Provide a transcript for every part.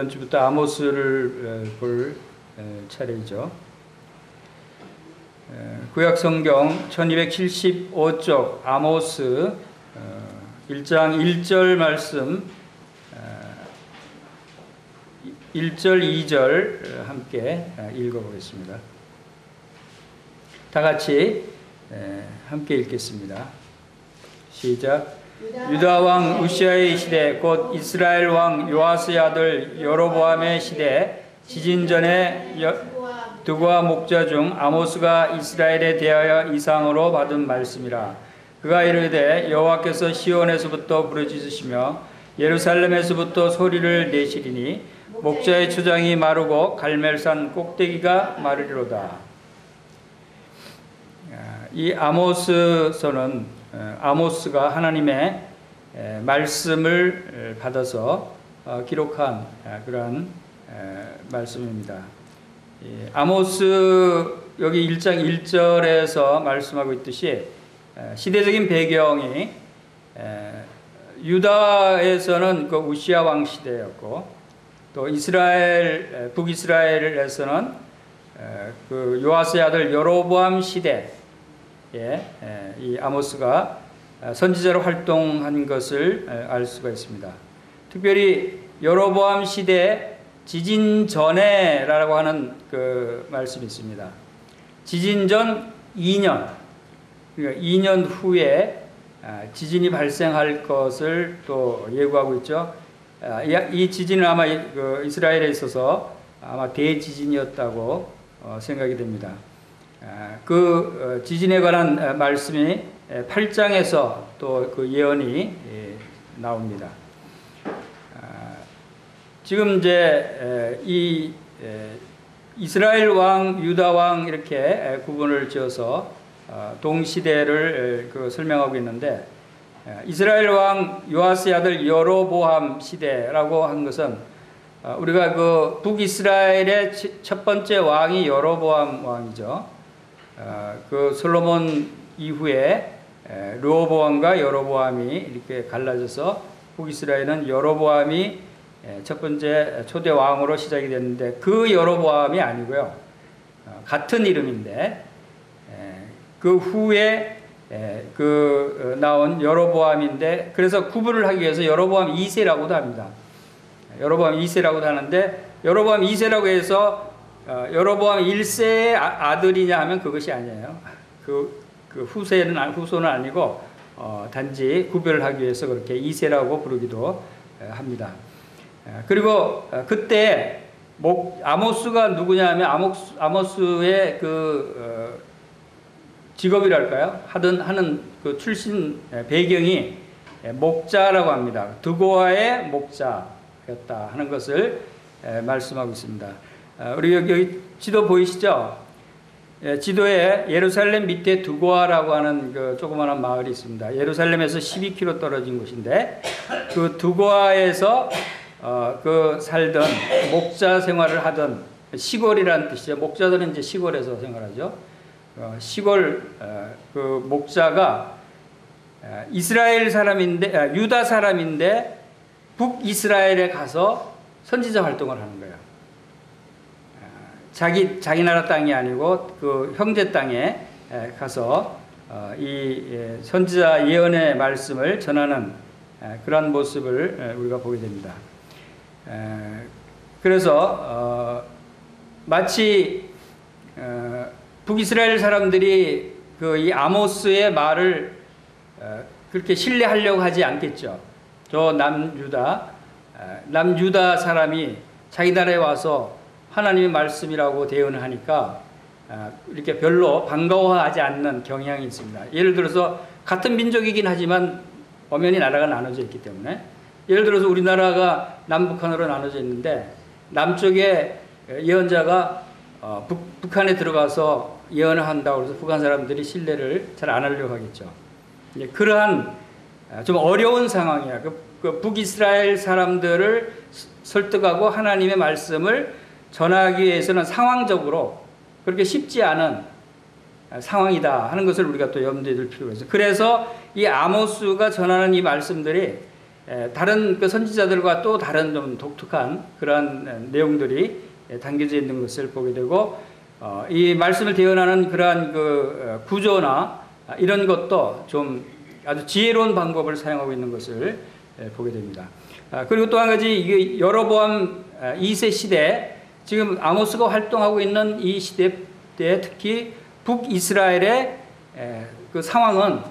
이번 주부터 아모스를 볼 차례이죠. 구약 성경 1275쪽 아모스 1장 1절 말씀 1절 2절 함께 읽어보겠습니다. 다 같이 함께 읽겠습니다. 시작. 유다 왕 우시아의 시대 곧 이스라엘 왕 요아스의 아들 여로보암의 시대 지진 전에 두고와 목자 중 아모스가 이스라엘에 대하여 이상으로 받은 말씀이라. 그가 이르되 여호와께서 시온에서부터 부르짖으시며 예루살렘에서부터 소리를 내시리니 목자의 초장이 마르고 갈멜산 꼭대기가 마르리로다. 이 아모스서는 아모스가 하나님의 말씀을 받아서 기록한 그러한 말씀입니다. 아모스 여기 1장 1절에서 말씀하고 있듯이 시대적인 배경이 유다에서는 그 우시아 왕 시대였고 또 이스라엘 북이스라엘에서는 그 요아스의 아들 여로보암 시대에 이 아모스가 선지자로 활동한 것을 알 수가 있습니다. 특별히 여로보암 시대 지진 전에라고 하는 그 말씀이 있습니다. 지진 전 2년, 그러니까 2년 후에 지진이 발생할 것을 또 예고하고 있죠. 이 지진은 아마 이스라엘에 있어서 아마 대지진이었다고 생각이 됩니다. 그 지진에 관한 말씀이 8장에서 또 그 예언이 나옵니다. 지금 이제 이 이스라엘 왕, 유다 왕 이렇게 구분을 지어서 동시대를 설명하고 있는데 이스라엘 왕 요아스의 아들 여로보암 시대라고 한 것은 우리가 그 북이스라엘의 첫 번째 왕이 여로보암 왕이죠. 그 솔로몬 이후에 르호보암과 여로보암이 이렇게 갈라져서 북이스라엘은 여로보암이 첫 번째 초대 왕으로 시작이 됐는데 그 여로보암이 아니고요. 같은 이름인데 그 후에 나온 여로보암인데 그래서 구분을 하기 위해서 여로보암 2세라고도 합니다. 여로보암 2세라고도 하는데 여로보암 2세라고 해서 여로보암 1세의 아들이냐 하면 그것이 아니에요. 그 후손은 아니고 단지 구별을 하기 위해서 그렇게 2세라고 부르기도 합니다. 그리고 그때 아모스가 누구냐 하면 아모스의 그 직업이랄까요? 하는 그 출신 배경이 목자라고 합니다. 드고아의 목자였다 하는 것을 말씀하고 있습니다. 우리 여기 지도 보이시죠? 지도에 예루살렘 밑에 드고아라고 하는 그 조그마한 마을이 있습니다. 예루살렘에서 12km 떨어진 곳인데 그 드고아에서 그 살던 목자 생활을 하던 시골이라는 뜻이죠. 목자들은 이제 시골에서 생활하죠. 시골 그 목자가 이스라엘 사람인데 유다 사람인데 북이스라엘에 가서 선지자 활동을 하는 거예요. 자기 나라 땅이 아니고 그 형제 땅에 가서 이 선지자 예언의 말씀을 전하는 그런 모습을 우리가 보게 됩니다. 그래서 마치 북이스라엘 사람들이 그 이 아모스의 말을 그렇게 신뢰하려고 하지 않겠죠. 저 남유다 사람이 자기 나라에 와서 하나님의 말씀이라고 대언을 하니까 이렇게 별로 반가워하지 않는 경향이 있습니다. 예를 들어서 같은 민족이긴 하지만 엄연히 나라가 나눠져 있기 때문에 예를 들어서 우리나라가 남북한으로 나눠져 있는데 남쪽에 예언자가 북한에 들어가서 예언을 한다고 해서 북한 사람들이 신뢰를 잘 안 하려고 하겠죠. 그러한 좀 어려운 상황이야. 그 북이스라엘 사람들을 설득하고 하나님의 말씀을 전하기 위해서는 상황적으로 그렇게 쉽지 않은 상황이다 하는 것을 우리가 또 염두에 둘 필요가 있어요. 그래서 이 아모스가 전하는 이 말씀들이 다른 그 선지자들과 또 다른 좀 독특한 그러한 내용들이 담겨져 있는 것을 보게 되고, 이 말씀을 대언하는 그러한 그 구조나 이런 것도 좀 아주 지혜로운 방법을 사용하고 있는 것을 보게 됩니다. 그리고 또 한 가지, 이게 여로보암 2세 시대, 지금 아모스가 활동하고 있는 이 시대 때 특히 북이스라엘의 그 상황은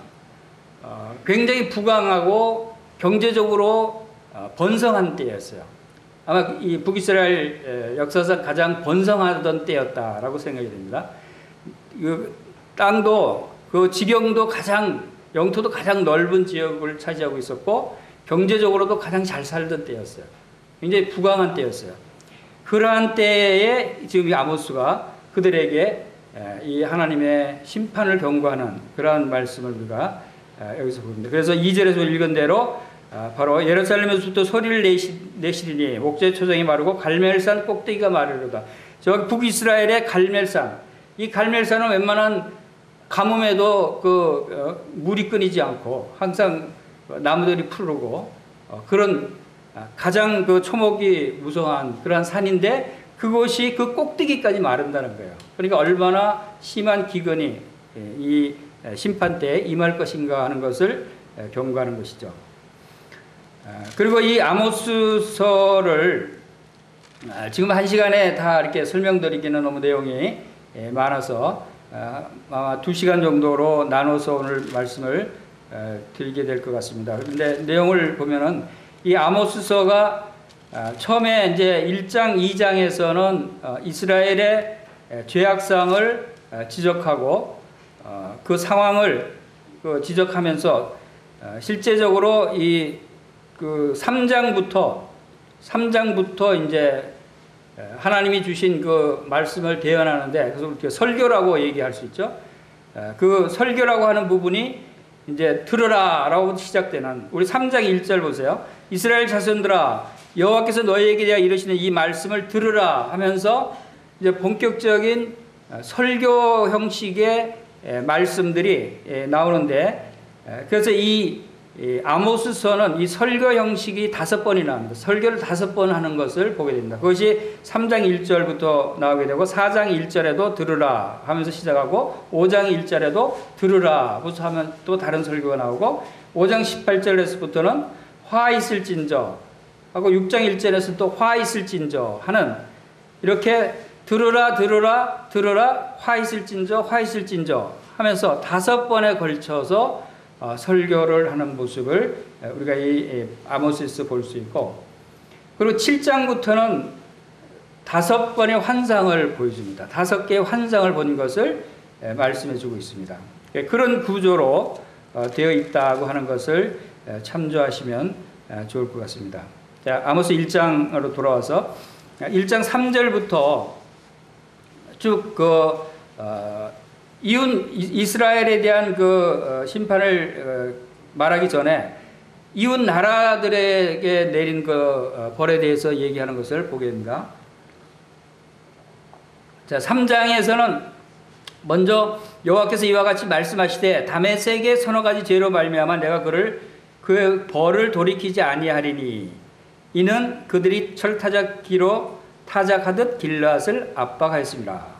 굉장히 부강하고 경제적으로 번성한 때였어요. 아마 이 북이스라엘 역사상 가장 번성하던 때였다라고 생각이 됩니다. 그 땅도 그 지경도 가장, 영토도 가장 넓은 지역을 차지하고 있었고 경제적으로도 가장 잘 살던 때였어요. 굉장히 부강한 때였어요. 그러한 때에 지금 이 아모스가 그들에게 이 하나님의 심판을 경고하는 그러한 말씀을 우리가 여기서 봅니다. 그래서 2절에서 읽은 대로 바로 예루살렘에서부터 소리를 내시리니 목재 초정이 마르고 갈멜산 꼭대기가 마르려다. 저기 북이스라엘의 갈멜산, 이 갈멜산은 웬만한 가뭄에도 물이 끊이지 않고 항상 나무들이 푸르고 그런 가장 그 초목이 무성한 그러한 산인데, 그것이 그 꼭대기까지 마른다는 거예요. 그러니까 얼마나 심한 기근이 이 심판 때에 임할 것인가 하는 것을 경고하는 것이죠. 그리고 이 아모스서를 지금 한 시간에 다 이렇게 설명드리기는 너무 내용이 많아서 아마 2시간 정도로 나눠서 오늘 말씀을 드리게 될 것 같습니다. 그런데 내용을 보면은 이 아모스서가 처음에 이제 1장, 2장에서는 이스라엘의 죄악상을 지적하고 그 상황을 지적하면서 실제적으로 이 그 3장부터 이제 하나님이 주신 그 말씀을 대언하는데, 그래서 이렇게 설교라고 얘기할 수 있죠. 그 설교라고 하는 부분이 이제 들으라라고 시작되는, 우리 3장 1절 보세요. 이스라엘 자손들아, 여호와께서 너희에게 대하여 이르시는 이 말씀을 들으라 하면서 이제 본격적인 설교 형식의 말씀들이 나오는데, 그래서 이 아모스서는 이 설교 형식이 5번이 나옵니다. 설교를 5번 하는 것을 보게 됩니다. 그것이 3장 1절부터 나오게 되고 4장 1절에도 들으라 하면서 시작하고 5장 1절에도 들으라 부터 하면 또 다른 설교가 나오고 5장 18절에서부터는 화 있을진저 하고 6장 1절에서 또 화 있을진저 하는, 이렇게 들으라 들으라 들으라 화 있을진저 화 있을진저 하면서 5번에 걸쳐서 설교를 하는 모습을 우리가 이 아모스에서 볼 수 있고, 그리고 7장부터는 5번의 환상을 보여줍니다. 5개의 환상을 본 것을 말씀해 주고 있습니다. 그런 구조로 되어 있다고 하는 것을 참조하시면 좋을 것 같습니다. 자, 아모스 1장으로 돌아와서 1장 3절부터 쭉 이스라엘에 대한 그 심판을 말하기 전에 이웃 나라들에게 내린 그 벌에 대해서 얘기하는 것을 보게 됩니다. 자, 3장에서는 먼저 여호와께서 이와 같이 말씀하시되 다메섹의 서너 가지 죄로 말미암아 내가 그 벌을 돌이키지 아니하리니 이는 그들이 철타작기로 타작하듯 길앗을 압박하였습니다.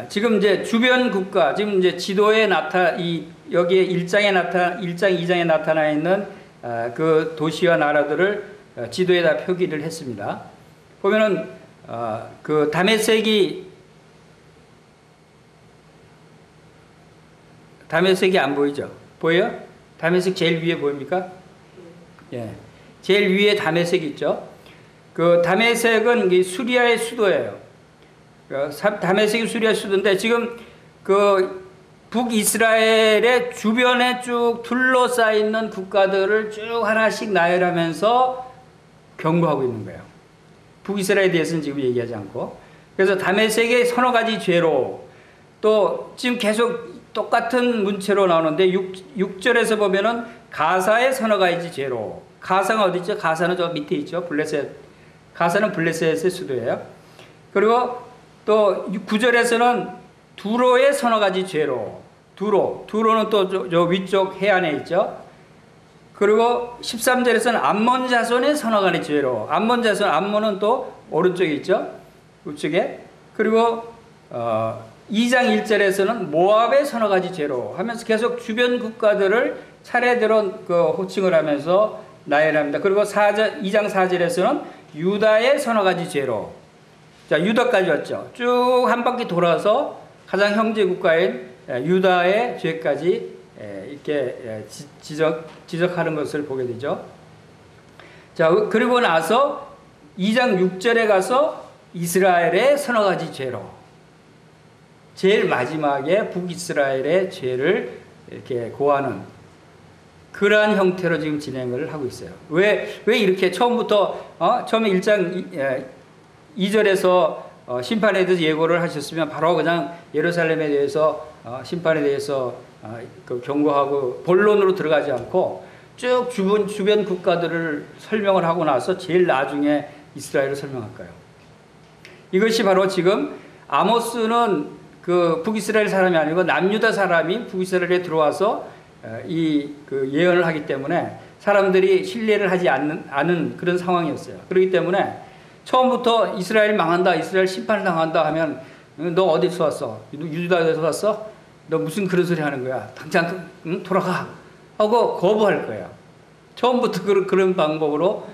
지금 이제 주변 국가, 지금 이제 지도에 여기에 1장, 2장에 나타나 있는 그 도시와 나라들을 지도에다 표기를 했습니다. 보면은 그 다메섹이 안 보이죠? 보여요? 다메섹 제일 위에 보입니까? 예. 제일 위에 다메섹 있죠? 그 다메섹은 수리아의 수도예요. 다메섹이 수리아 수도인데, 지금 그 북이스라엘의 주변에 쭉 둘러싸여 있는 국가들을 쭉 하나씩 나열하면서 경고하고 있는 거예요. 북이스라엘에 대해서는 지금 얘기하지 않고. 그래서 다메섹의 서너 가지 죄로, 또 지금 계속 똑같은 문체로 나오는데 6절에서 보면은 가사의 서너 가지 죄로. 가사가 어디 있죠? 가사는 저 밑에 있죠. 블레셋. 가사는 블레셋의 수도예요. 그리고 또 9절에서는 두로의 서너 가지 죄로. 두로는 또 저 위쪽 해안에 있죠. 그리고 13절에서는 암몬 자손의 서너 가지 죄로, 암몬 자손, 암몬은 또 오른쪽에 있죠. 우측에. 그리고 2장 1절에서는 모압의 서너 가지 죄로 하면서 계속 주변 국가들을 차례대로 그 호칭을 하면서 나열합니다. 그리고 2장 4절에서는 유다의 서너 가지 죄로. 자, 유다까지 왔죠. 쭉 한 바퀴 돌아서 가장 형제 국가인 유다의 죄까지 이렇게 지적하는 것을 보게 되죠. 자, 그리고 나서 2장 6절에 가서 이스라엘의 서너 가지 죄로, 제일 마지막에 북이스라엘의 죄를 이렇게 고하는 그러한 형태로 지금 진행을 하고 있어요. 왜 이렇게 처음부터 처음에 1장 2절에서 심판에 대해서 예고를 하셨으면 바로 그냥 예루살렘에 대해서 심판에 대해서 그 경고하고 본론으로 들어가지 않고 쭉 주변 국가들을 설명을 하고 나서 제일 나중에 이스라엘을 설명할까요? 이것이 바로 지금 아모스는 그 북이스라엘 사람이 아니고 남유다 사람이 북이스라엘에 들어와서 그 예언을 하기 때문에 사람들이 신뢰를 하지 않은 그런 상황이었어요. 그렇기 때문에 처음부터 이스라엘 망한다, 이스라엘 심판을 당한다 하면 너 어디서 왔어? 유다에서 왔어? 너 무슨 그런 소리 하는 거야? 당장 돌아가 하고 거부할 거예요. 처음부터 그런 방법으로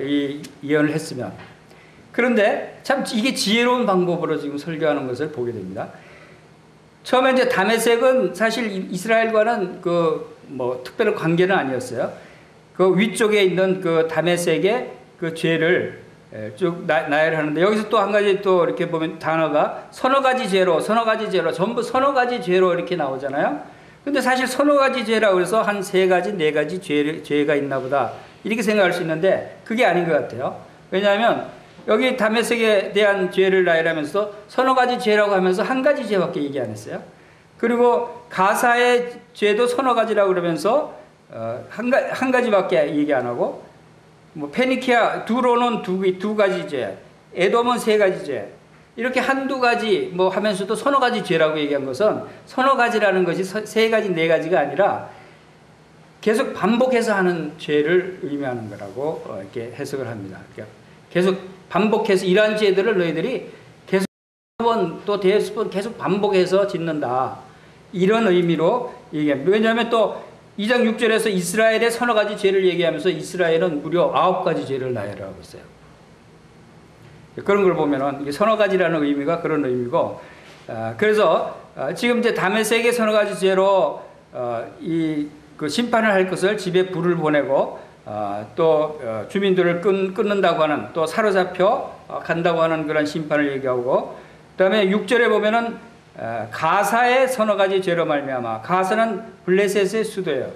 이 예언을 했으면. 그런데 참 이게 지혜로운 방법으로 지금 설교하는 것을 보게 됩니다. 처음에 이제 다메섹은 사실 이스라엘과는 특별한 관계는 아니었어요. 그 위쪽에 있는 그 다메섹의 그 죄를 쭉 나열하는데, 여기서 또 한 가지 또 이렇게 보면 단어가 서너 가지 죄로, 전부 서너 가지 죄로 이렇게 나오잖아요. 근데 사실 서너 가지 죄라고 해서 한 세 가지, 네 가지 죄가 있나 보다, 이렇게 생각할 수 있는데 그게 아닌 것 같아요. 왜냐하면 여기 다메섹에 대한 죄를 나열하면서 서너 가지 죄라고 하면서 한 가지 죄밖에 얘기 안 했어요. 그리고 가사의 죄도 서너 가지라고 그러면서 한 가지밖에 얘기 안 하고, 페니키아, 두로는 두 가지 죄, 에돔은 세 가지 죄, 이렇게 한두 가지 하면서도 서너 가지 죄라고 얘기한 것은 서너 가지라는 것이 세 가지, 네 가지가 아니라 계속 반복해서 하는 죄를 의미하는 거라고 이렇게 해석을 합니다. 그러니까 계속 반복해서 이러한 죄들을 너희들이 계속 번 또 대여섯 번 계속 반복해서 짓는다, 이런 의미로 얘기합니다. 왜냐하면 또 2장 6절에서 이스라엘의 서너 가지 죄를 얘기하면서 이스라엘은 무려 9가지 죄를 나열하고 있어요. 그런 걸 보면은 이게 서너 가지라는 의미가 그런 의미고, 그래서 지금 이제 다메섹의 서너 가지 죄로 그 심판을 할 것을 집에 불을 보내고 또 주민들을 끊는다고 하는, 또 사로잡혀 간다고 하는 그런 심판을 얘기하고, 그다음에 6절에 보면은 가사의 서너 가지 죄로 말미암아, 가사는 블레셋의 수도예요.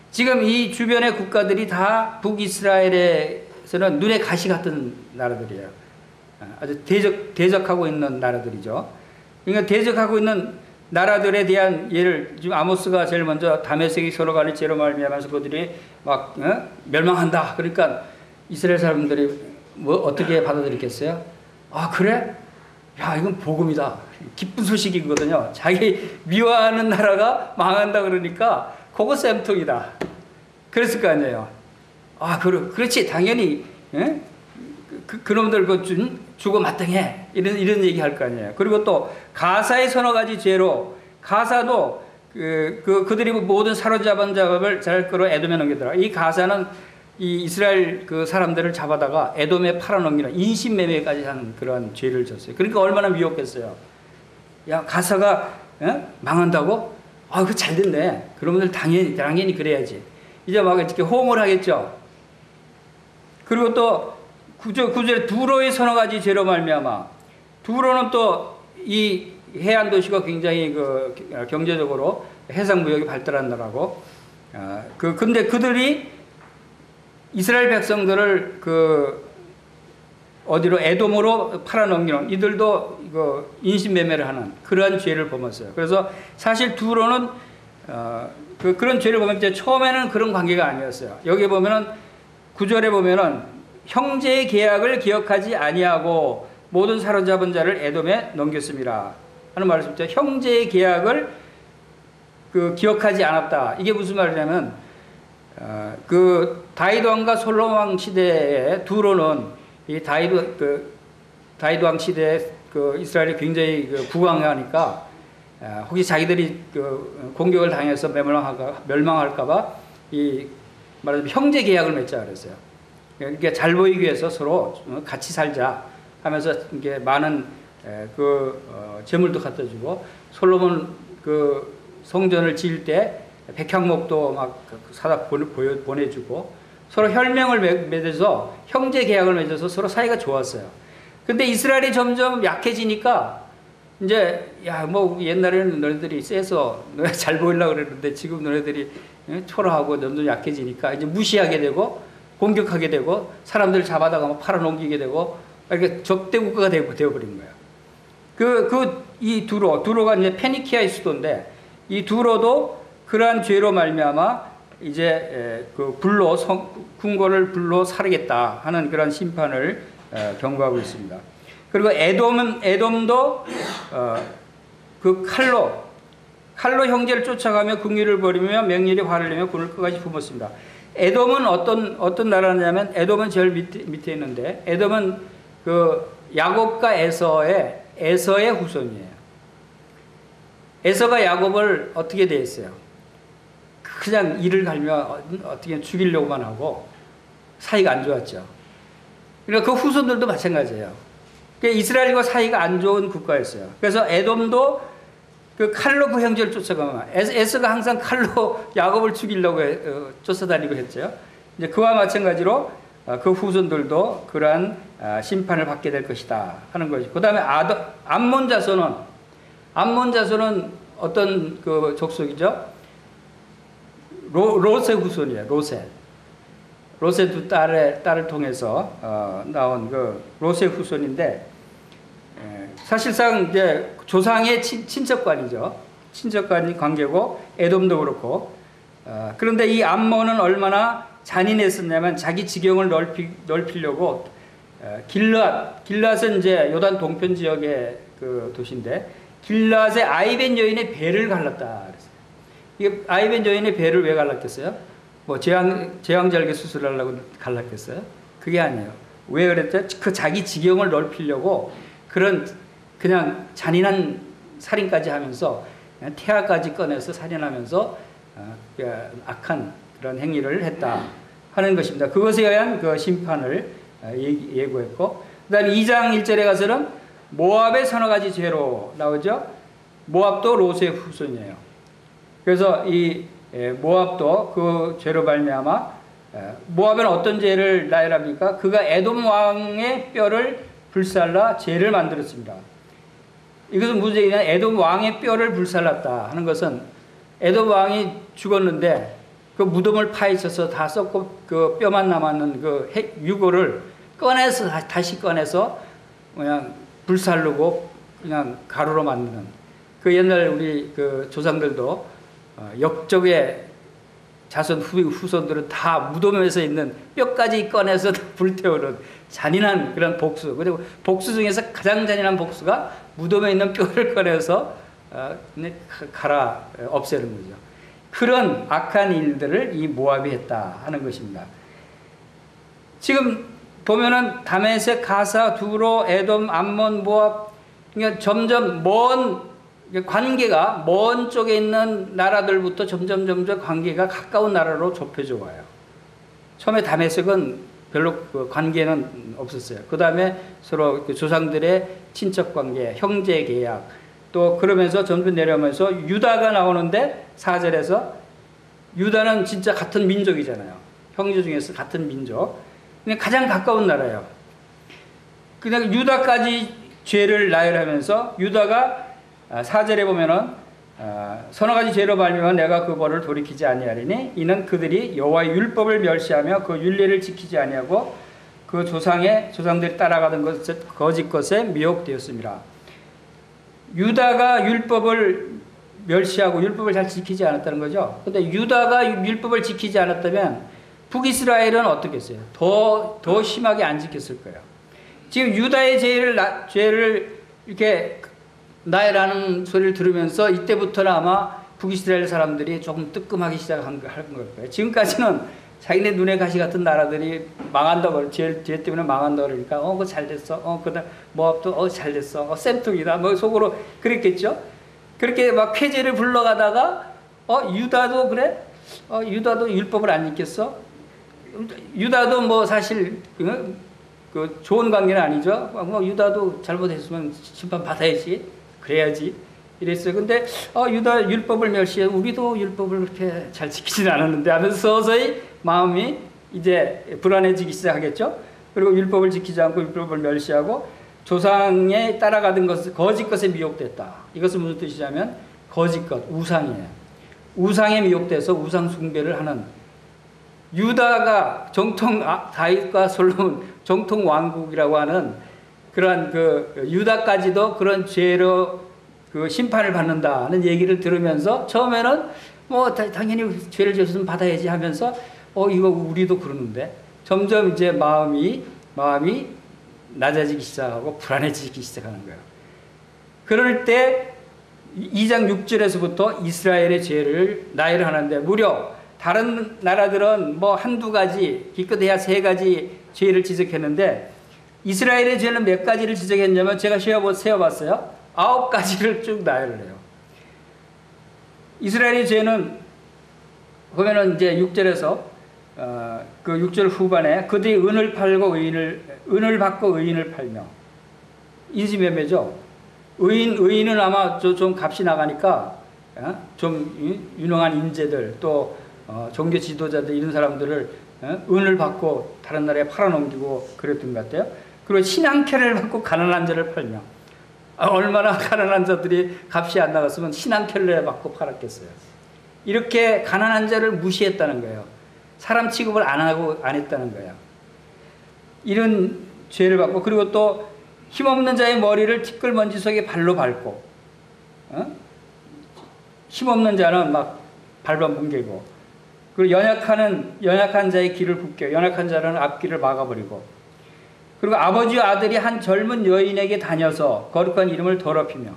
지금 이 주변의 국가들이 다 북이스라엘에서는 눈에 가시 같은 나라들이에요. 아주 대적하고 있는 나라들이죠. 그러니까 대적하고 있는 나라들에 대한 예를 지금 아모스가 제일 먼저 다메섹이 서너 가지 죄로 말미암아서 그들이 막 멸망한다. 그러니까 이스라엘 사람들이 어떻게 받아들였겠어요? 아, 그래? 야, 이건 복음이다. 기쁜 소식이거든요. 자기 미워하는 나라가 망한다 그러니까 그거 쌤통이다. 그랬을 거 아니에요. 아, 그렇지. 당연히 그놈들 주고 마땅해. 이런 얘기 할 거 아니에요. 그리고 또 가사의 서너 가지 죄로, 가사도 그들이 모든 사로잡은 작업을 잘 끌어 에돔에 넘기더라. 이 가사는 이 이스라엘 그 사람들을 잡아다가 에돔에 팔아넘기는 인신매매까지 하는 그런 죄를 졌어요. 그러니까 얼마나 미웠겠어요. 야, 가사가 망한다고? 아, 그거 잘 됐네. 그러면 당연히 그래야지. 이제 막 이렇게 호응을 하겠죠. 그리고 또 9절에 두로의 서너 가지 죄로 말미암아, 두로는 또 이 해안 도시가 굉장히 그 경제적으로 해상 무역이 발달한 나라고, 근데 그들이 이스라엘 백성들을 어디로 에돔으로 팔아넘기는, 이들도 이거 인신매매를 하는 그러한 죄를 범했어요. 그래서 사실 두로는 그런 죄를 범할 때 처음에는 그런 관계가 아니었어요. 여기 보면은 9절에 보면은 형제의 계약을 기억하지 아니하고 모든 사로잡은 자를 에돔에 넘겼습니다 하는 말씀이죠. 형제의 계약을 기억하지 않았다. 이게 무슨 말이냐면 그 다윗 왕과 솔로몬 왕 시대에 두로는 이 다윗 왕 시대에 그 이스라엘이 굉장히 부강하니까 혹시 자기들이 그 공격을 당해서 멸망할까봐 이 말하자면 형제 계약을 맺자 그랬어요. 그러니까 잘 보이기 위해서 서로 같이 살자 하면서 이게 많은 재물도 갖다 주고 솔로몬 그 성전을 지을 때 백향목도 막 사다 보내주고 서로 혈맹을 맺어서 형제 계약을 맺어서 서로 사이가 좋았어요. 근데 이스라엘이 점점 약해지니까 이제 야 뭐 옛날에는 너네들이 세서 너네 잘 보이려고 그랬는데 지금 너네들이 초라하고 점점 약해지니까 이제 무시하게 되고 공격하게 되고 사람들 잡아다가 막 팔아넘기게 되고 이렇게 적대 국가가 되어버린 거예요. 이 두로가 이제 페니키아의 수도인데 이 두로도 그러한 죄로 말미암아 이제 궁궐을 불로 사르겠다 하는 그런 심판을 경고하고 있습니다. 그리고 에돔도 그 칼로 형제를 쫓아가며 궁리를 벌이며 맹렬히 화를 내며 군을 끝까지 품었습니다. 에돔은 어떤 나라냐면 에돔은 제일 밑에 있는데 에돔은 그 야곱과 에서의 후손이에요. 에서가 야곱을 어떻게 대했어요? 그냥 이를 갈며 어떻게 죽이려고만 하고 사이가 안 좋았죠. 그러니까 그 후손들도 마찬가지예요. 그러니까 이스라엘과 사이가 안 좋은 국가였어요. 그래서 에돔도 그 칼로 그 형제를 쫓아가면 에서가 항상 칼로 야곱을 죽이려고 쫓아다니고 했죠. 이제 그와 마찬가지로 그 후손들도 그러한 심판을 받게 될 것이다 하는 것이고, 그 다음에 암몬 자손은 어떤 그 족속이죠? 롯의 후손이에요. 롯의 두 딸을 통해서 나온 그 롯의 후손인데, 사실상 이제 조상의 친척관이죠. 친척관 관계고 에돔도 그렇고. 그런데 이 암몬은 얼마나 잔인했었냐면 자기 지경을 넓히려고 길앗은 이제 요단 동편 지역의 그 도시인데 길앗의 아이벤 여인의 배를 갈랐다 그랬어요. 이게 아이벤 여인의 배를 왜 갈랐겠어요? 뭐 제왕절개 수술하려고 갈랐겠어요? 그게 아니에요. 왜 그랬죠? 그 자기 지경을 넓히려고 그냥 잔인한 살인까지 하면서 태아까지 꺼내서 살인하면서 악한 그런 행위를 했다 하는 것입니다. 그것에 의한 그 심판을 예고했고, 그 다음에 2장 1절에 가서는 모압의 서너 가지 죄로 나오죠. 모압도 롯의 후손이에요. 그래서 이 모압도 그 죄로 말미암아 모압은 어떤 죄를 나열합니까? 그가 에돔 왕의 뼈를 불살라 죄를 만들었습니다. 이것은 무슨 얘기냐면 에돔 왕의 뼈를 불살랐다 하는 것은 에돔 왕이 죽었는데 그 무덤을 파헤쳐서 다 썩고 그 뼈만 남았는 그 유골을 다시 꺼내서 그냥 불살르고 그냥 가루로 만드는, 그 옛날 우리 그 조상들도 역적의 자손 후손들은 다 무덤에서 있는 뼈까지 꺼내서 불태우는 잔인한 그런 복수. 그리고 복수 중에서 가장 잔인한 복수가 무덤에 있는 뼈를 꺼내서 갈아 없애는 거죠. 그런 악한 일들을 이 모압이 했다 하는 것입니다. 지금 보면은 다메섹, 가사, 두로, 에돔, 암몬, 모압, 그러니까 점점 관계가 먼 쪽에 있는 나라들부터 점점 관계가 가까운 나라로 좁혀져 와요. 처음에 다메섹은 별로 관계는 없었어요. 그 다음에 서로 조상들의 친척 관계, 형제 계약, 또 그러면서 점점 내려오면서 유다가 나오는데 4절에서 유다는 진짜 같은 민족이잖아요. 형제 중에서 같은 민족. 근데 가장 가까운 나라예요. 그냥 유다까지 죄를 나열하면서 유다가 4절에 보면은 서너 가지 죄로 말미암아 내가 그 벌을 돌이키지 아니하리니 이는 그들이 여호와의 율법을 멸시하며 그 율례를 지키지 아니하고 그 조상들이 따라가던 거짓 것에 미혹되었습니다. 유다가 율법을 멸시하고 율법을 잘 지키지 않았다는 거죠. 근데 유다가 율법을 지키지 않았다면 북이스라엘은 어떻겠어요? 더 심하게 안 지켰을 거예요. 지금 유다의 죄를 이렇게 나열하는 소리를 들으면서 이때부터는 아마 북이스라엘 사람들이 조금 뜨끔하기 시작한 걸 거예요. 지금까지는 자기네 눈에 가시 같은 나라들이 망한다고, 죄 때문에 망한다고 그러니까, 그거 잘 됐어. 그다음 모압도, 잘 됐어. 쌤통이다. 뭐 속으로 그랬겠죠? 그렇게 막 쾌제를 불러가다가, 유다도 그래? 유다도 율법을 안 지켰어? 유다도 뭐 사실, 그 좋은 관계는 아니죠? 유다도 잘못했으면 심판 받아야지. 그래야지. 이랬어요. 근데, 유다 율법을 멸시해. 우리도 율법을 그렇게 잘 지키진 않았는데 하면서 서서히 마음이 이제 불안해지기 시작하겠죠. 그리고 율법을 지키지 않고 율법을 멸시하고 조상에 따라가던 것을 거짓 것에 미혹됐다. 이것은 무슨 뜻이냐면 거짓 것, 우상이에요. 우상에 미혹돼서 우상 숭배를 하는 유다가 정통 다윗과 솔로몬 정통 왕국이라고 하는 그러한 그 유다까지도 그런 죄로 그 심판을 받는다는 얘기를 들으면서 처음에는 뭐 당연히 죄를 지었으면 받아야지 하면서 이거 우리도 그러는데 점점 이제 마음이 낮아지기 시작하고 불안해지기 시작하는 거예요. 그럴 때 2장 6절에서부터 이스라엘의 죄를 나열을 하는데 무려 다른 나라들은 뭐 한두 가지, 기껏해야 3가지 죄를 지적했는데 이스라엘의 죄는 몇 가지를 지적했냐면 제가 세어봤어요. 9가지를 쭉 나열을 해요. 이스라엘의 죄는 보면은 이제 6절에서 그 6절 후반에 그들이 은을 받고 의인을 팔며 인지매매죠. 의인은 아마 좀 값이 나가니까 좀 유능한 인재들 또 종교 지도자들 이런 사람들을 은을 받고 다른 나라에 팔아넘기고 그랬던 것 같아요. 그리고 신앙캐를 받고 가난한 자를 팔며 얼마나 가난한 자들이 값이 안 나갔으면 신앙캐를 받고 팔았겠어요. 이렇게 가난한 자를 무시했다는 거예요. 사람 취급을 안 했다는 거예요. 이런 죄를 받고 그리고 또 힘없는 자의 머리를 티끌먼지 속에 발로 밟고 힘없는 자는 막 밟아뭉개고 그리고 연약한 자의 길을 굽겨 연약한 자는 앞길을 막아버리고 그리고 아버지와 아들이 한 젊은 여인에게 다녀서 거룩한 이름을 더럽히며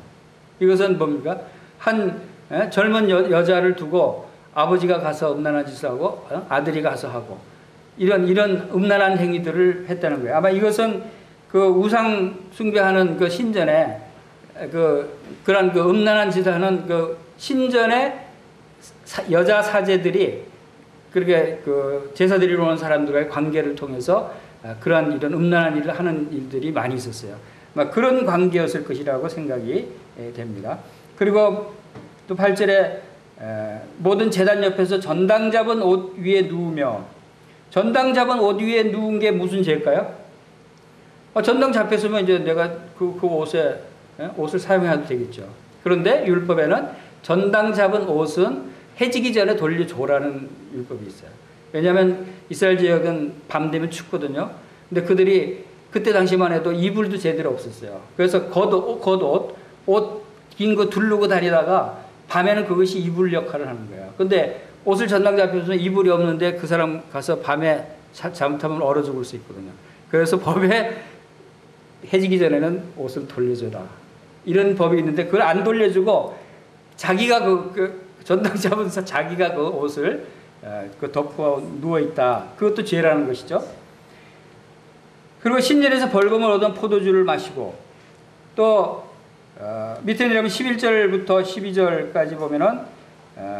이것은 뭡니까? 한 젊은 여자를 두고 아버지가 가서 음란한 짓을 하고 아들이 가서 하고 이런 음란한 행위들을 했다는 거예요. 아마 이것은 그 우상 숭배하는 그 신전에 그런 그 음란한 짓을 하는 그 신전에 여자 사제들이 그렇게 그 제사 드리러 온 사람들과의 관계를 통해서 그러한 이런 음란한 일을 하는 일들이 많이 있었어요. 막 그런 관계였을 것이라고 생각이 됩니다. 그리고 또 8절에 모든 제단 옆에서 전당 잡은 옷 위에 누우며 전당 잡은 옷 위에 누운 게 무슨 죄일까요? 전당 잡혔으면 이제 내가 그 옷을 사용해도 되겠죠. 그런데 율법에는 전당 잡은 옷은 해지기 전에 돌려줘라는 율법이 있어요. 왜냐하면 이스라엘 지역은 밤 되면 춥거든요. 근데 그들이 그때 당시만 해도 이불도 제대로 없었어요. 그래서 겉옷, 옷 긴 거 두르고 다니다가 밤에는 그것이 이불 역할을 하는 거예요. 근데 옷을 전당 잡혀서 이불이 없는데 그 사람 가서 밤에 잘못하면 얼어 죽을 수 있거든요. 그래서 법에 해지기 전에는 옷을 돌려줘라. 이런 법이 있는데 그걸 안 돌려주고 자기가 그 전당 잡으면서 자기가 그 옷을 덮고 누워있다. 그것도 죄라는 것이죠. 그리고 신전에서 벌금을 얻은 포도주를 마시고 또 밑에 내려면 11절부터 12절까지 보면은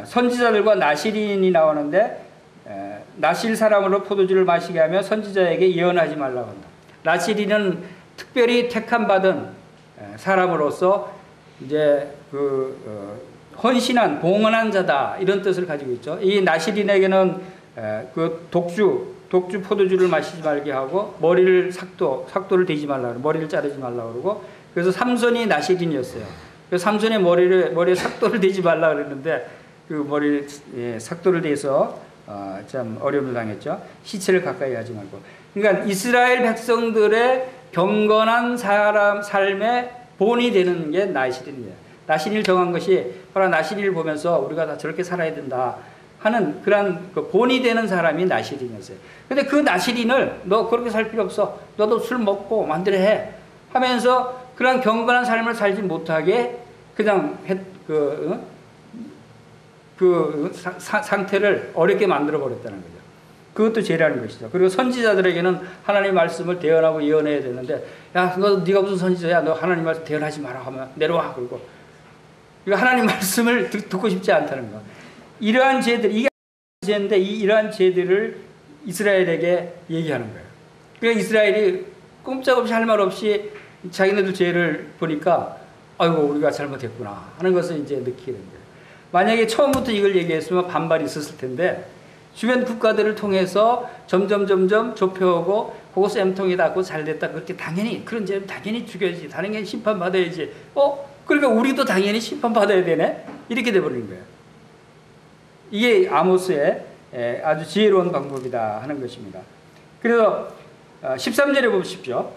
선지자들과 나실인이 나오는데 나실 사람으로 포도주를 마시게 하며 선지자에게 예언하지 말라고 한다. 나실인은 특별히 택함 받은 사람으로서 이제 헌신한 봉헌한 자다 이런 뜻을 가지고 있죠. 이 나실인에게는 그 독주 포도주를 마시지 말게 하고 머리를 삭도를 대지 말라 그러고 머리를 자르지 말라 그러고 그래서 삼손이 나실인이었어요. 그래서 삼손의 머리에 삭도를 대지 말라 그랬는데 그 머리에 삭도를 대서 참 어려움을 당했죠. 시체를 가까이 하지 말고. 그러니까 이스라엘 백성들의 경건한 삶의 본이 되는 게 나실인이에요. 나실인을 정한 것이 바로 나실인을 보면서 우리가 다 저렇게 살아야 된다 하는 그런 그 본이 되는 사람이 나실인이었어요. 근데 그 나실인을 너 그렇게 살 필요 없어. 너도 술 먹고 만들어 해. 하면서 그런 경건한 삶을 살지 못하게 그냥 상태를 어렵게 만들어 버렸다는 거죠. 그것도 죄라는 것이죠. 그리고 선지자들에게는 하나님 말씀을 대언하고 예언해야 되는데, 야, 네가 무슨 선지자야? 너 하나님 말씀 대언하지 마라 하면 내려와. 그리고 이거 하나님 말씀을 듣고 싶지 않다는 거. 이러한 죄들, 이게 죄인데 이러한 죄들을 이스라엘에게 얘기하는 거예요. 그러니까 이스라엘이 꼼짝없이 할 말 없이 자기네들 죄를 보니까 아이고 우리가 잘못했구나 하는 것을 이제 느끼게 된 거예요. 만약에 처음부터 이걸 얘기했으면 반발이 있었을 텐데 주변 국가들을 통해서 점점 좁혀오고 그거 쌤통이 닿고 잘됐다 그렇게 당연히 그런 죄는 당연히 죽여야지, 당연히 심판받아야지. 그러니까 우리도 당연히 심판받아야 되네? 이렇게 돼버린 거예요. 이게 아모스의 아주 지혜로운 방법이다 하는 것입니다. 그래서 13절에 보십시오.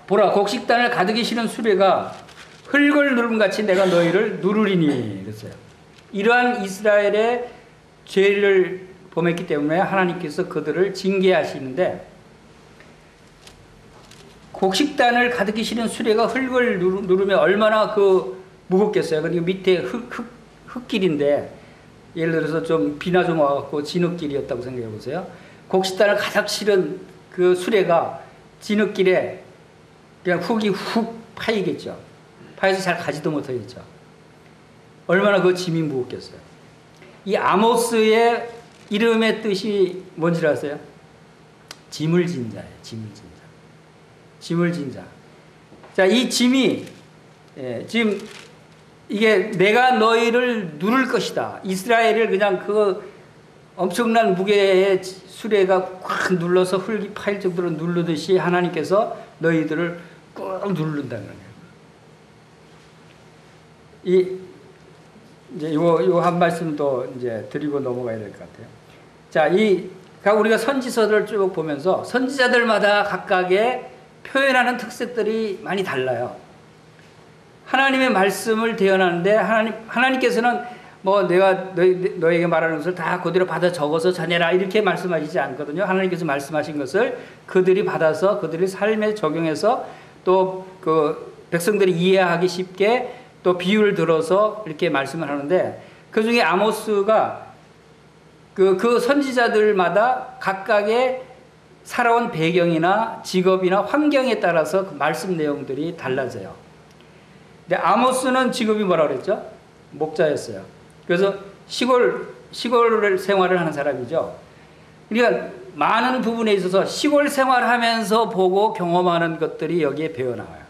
보라, 곡식단을 가득히 실은 수레가 흙을 누름같이 내가 너희를 누르리니 그랬어요. 이러한 이스라엘의 죄를 범했기 때문에 하나님께서 그들을 징계하시는데, 곡식단을 가득히 실은 수레가 흙을 누르면 얼마나 무겁겠어요. 그리고 밑에 흙길인데, 예를 들어서 좀 비나 좀 와갖고 진흙길이었다고 생각해 보세요. 곡식단을 가득 실은 그 수레가 진흙길에 그냥 흙이 훅 파이겠죠. 파여서 잘 가지도 못하겠죠. 얼마나 그 짐이 무겁겠어요. 이 아모스의 이름의 뜻이 뭔지 아세요? 짐을 진 자예요. 짐을 진 자. 짐을 진 자. 자, 이 짐이 지금 이게 내가 너희를 누를 것이다. 이스라엘을 그냥 그 엄청난 무게의 수레가 꽉 눌러서 흙이 파일 정도로 누르듯이 하나님께서 너희들을 꾹 누른다는 거예요. 이제 요 한 말씀도 이제 드리고 넘어가야 될 것 같아요. 자, 우리가 선지서를 쭉 보면서 선지자들마다 각각의 표현하는 특색들이 많이 달라요. 하나님의 말씀을 대언하는데 하나님께서는 뭐 내가 너에게 말하는 것을 다 그대로 받아 적어서 전해라 이렇게 말씀하시지 않거든요. 하나님께서 말씀하신 것을 그들이 받아서 그들의 삶에 적용해서 또 그 백성들이 이해하기 쉽게 또 비유를 들어서 이렇게 말씀을 하는데, 그 중에 아모스가 그 선지자들마다 각각의 살아온 배경이나 직업이나 환경에 따라서 그 말씀 내용들이 달라져요. 근데 아모스는 직업이 뭐라 그랬죠? 목자였어요. 그래서 시골 생활을 하는 사람이죠. 그러니까 많은 부분에 있어서 시골 생활하면서 보고 경험하는 것들이 여기에 배어나와요.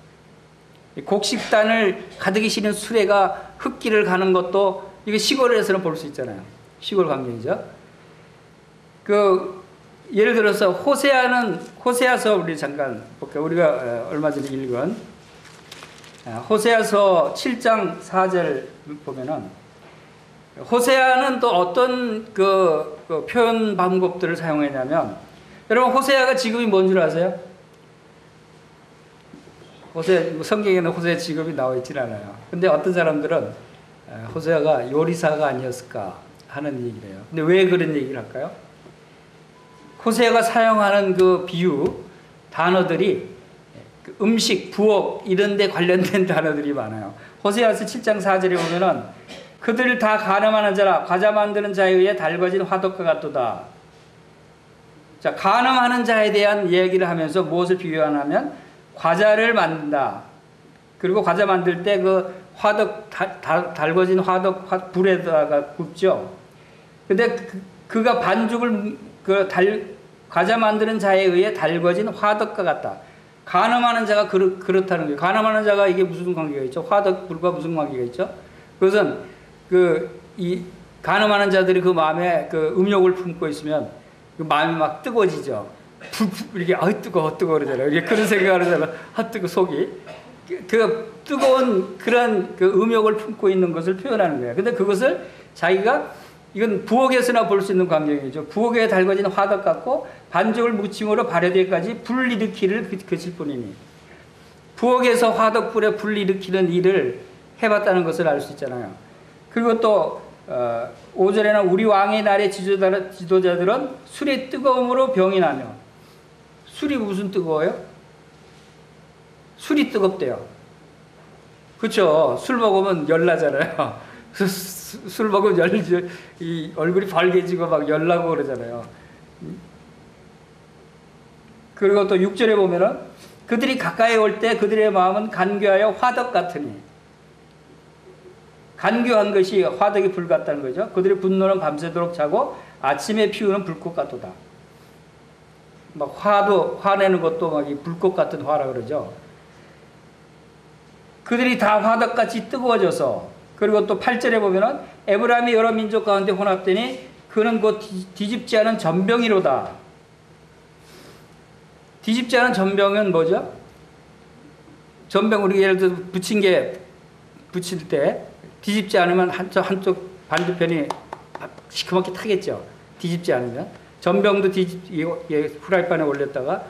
곡식단을 가득히 실은 수레가 흙길을 가는 것도 이게 시골에서는 볼 수 있잖아요. 시골 광경이죠. 예를 들어서 호세아서 우리 잠깐 볼게요. 우리가 얼마 전에 읽은 호세아서 7장 4절 보면은 호세아는 또 어떤 그 표현 방법들을 사용했냐면, 여러분 호세아가 직업이 뭔 줄 아세요? 성경에는 호세아 직업이 나와 있질 않아요. 근데 어떤 사람들은 호세아가 요리사가 아니었을까 하는 얘기를 해요. 근데 왜 그런 얘기를 할까요? 호세아가 사용하는 그 비유 단어들이 음식, 부엌 이런 데 관련된 단어들이 많아요. 호세아서 7장 4절에 보면은 그들 다 간음하는 자라 과자 만드는 자에 의해 달궈진 화덕과 같도다. 자, 간음하는 자에 대한 얘기를 하면서 무엇을 비유하냐면 과자를 만든다. 그리고 과자 만들 때 그 화덕 달궈진 화덕 불에다가 굽죠. 근데 그가 반죽을 과자 만드는 자에 의해 달궈진 화덕과 같다. 간음하는 자가 그렇다는 거예요. 간음하는 자가 이게 무슨 관계가 있죠? 화덕 불과 무슨 관계가 있죠? 그것은 이 간음하는 자들이 그 마음에 그 음욕을 품고 있으면 그 마음이 막 뜨거워지죠. 이렇게 뜨거워 그러잖아요. 이렇게 그런 생각을 하잖아요. 뜨거 속이 그 뜨거운 그런 그 음욕을 품고 있는 것을 표현하는 거예요. 근데 그것을 자기가 이건 부엌에서나 볼 수 있는 광경이죠. 부엌에 달궈진 화덕 같고 반죽을 무침으로 발효되기까지 불 일으키를 그칠 뿐이니, 부엌에서 화덕불에 불 일으키는 일을 해봤다는 것을 알 수 있잖아요. 그리고 또 5절에는 우리 왕의 날의 지도자들은 술의 뜨거움으로 병이 나며, 술이 무슨 뜨거워요? 술이 뜨겁대요. 그렇죠. 술 먹으면 열나잖아요. 술 먹으면 이 얼굴이 밝아지고 막 열나고 그러잖아요. 그리고 또 6절에 보면은 그들이 가까이 올 때 그들의 마음은 간교하여 화덕 같으니, 간교한 것이 화덕이 불 같다는 거죠. 그들의 분노는 밤새도록 자고 아침에 피우는 불꽃 같도다. 막 화내는 것도 막 이 불꽃 같은 화라 그러죠. 그들이 다 화덕같이 뜨거워져서, 그리고 또 8절에 보면은 에브라임이 여러 민족 가운데 혼합되니 그는 곧 뒤집지 않은 전병이로다. 뒤집지 않은 전병은 뭐죠? 전병, 우리 예를 들어 붙일 때 뒤집지 않으면 한쪽 반대편이 시커멓게 타겠죠. 뒤집지 않으면. 전병도 후라이팬에 올렸다가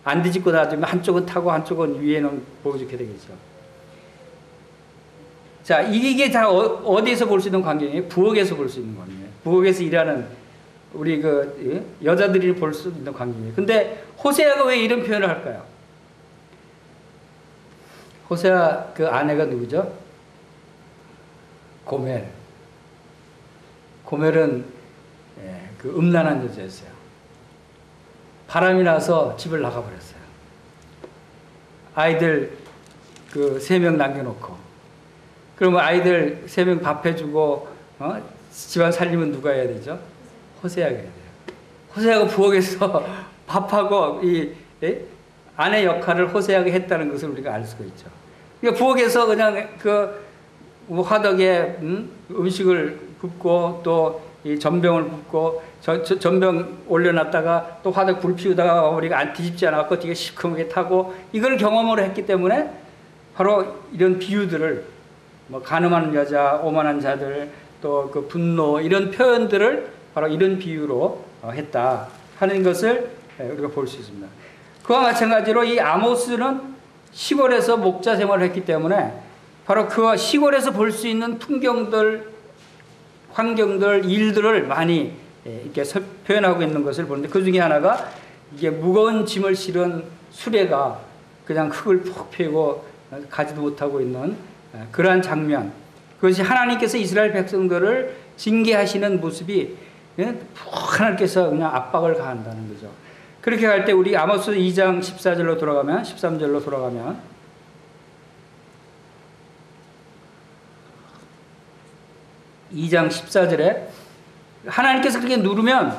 안 뒤집고 놔두면 한쪽은 타고 한쪽은 위에는 보기 좋게 되겠죠. 자, 이게 다 어디에서 볼 수 있는 광경이에요? 부엌에서 볼 수 있는 광경이에요. 부엌에서 일하는 우리 여자들이 볼 수 있는 광경이에요. 근데 호세아가 왜 이런 표현을 할까요? 호세아 그 아내가 누구죠? 고멜. 고멜은 그 음란한 여자였어요. 바람이 나서 집을 나가버렸어요. 아이들 그 3명 남겨놓고. 그러면 아이들 3명 밥 해주고, 집안 살림은 누가 해야 되죠? 호세아가 해야 돼요. 호세아가 부엌에서 밥하고 아내 역할을 호세아가 했다는 것을 우리가 알 수가 있죠. 그러니까 부엌에서 그냥 화덕에 음식을 굽고 또 이 전병을 굽고 전병 올려놨다가 또 화덕 불 피우다가 우리가 안 뒤집지 않았고 되게 시커멓게 타고 이걸 경험으로 했기 때문에 바로 이런 비유들을 뭐 간음하는 여자, 오만한 자들, 또 그 분노 이런 표현들을 바로 이런 비유로 했다 하는 것을 우리가 볼 수 있습니다. 그와 마찬가지로 이 아모스는 시골에서 목자 생활을 했기 때문에 바로 그 시골에서 볼 수 있는 풍경들, 환경들, 일들을 많이 이렇게 표현하고 있는 것을 보는데, 그 중에 하나가 이게 무거운 짐을 실은 수레가 그냥 흙을 푹 패고 가지도 못하고 있는 그러한 장면, 그것이 하나님께서 이스라엘 백성들을 징계하시는 모습이 하나님께서 그냥 압박을 가한다는 거죠. 그렇게 할 때 우리 아모스 2장 14절로 돌아가면, 13절로 돌아가면, 2장 14절에 하나님께서 그렇게 누르면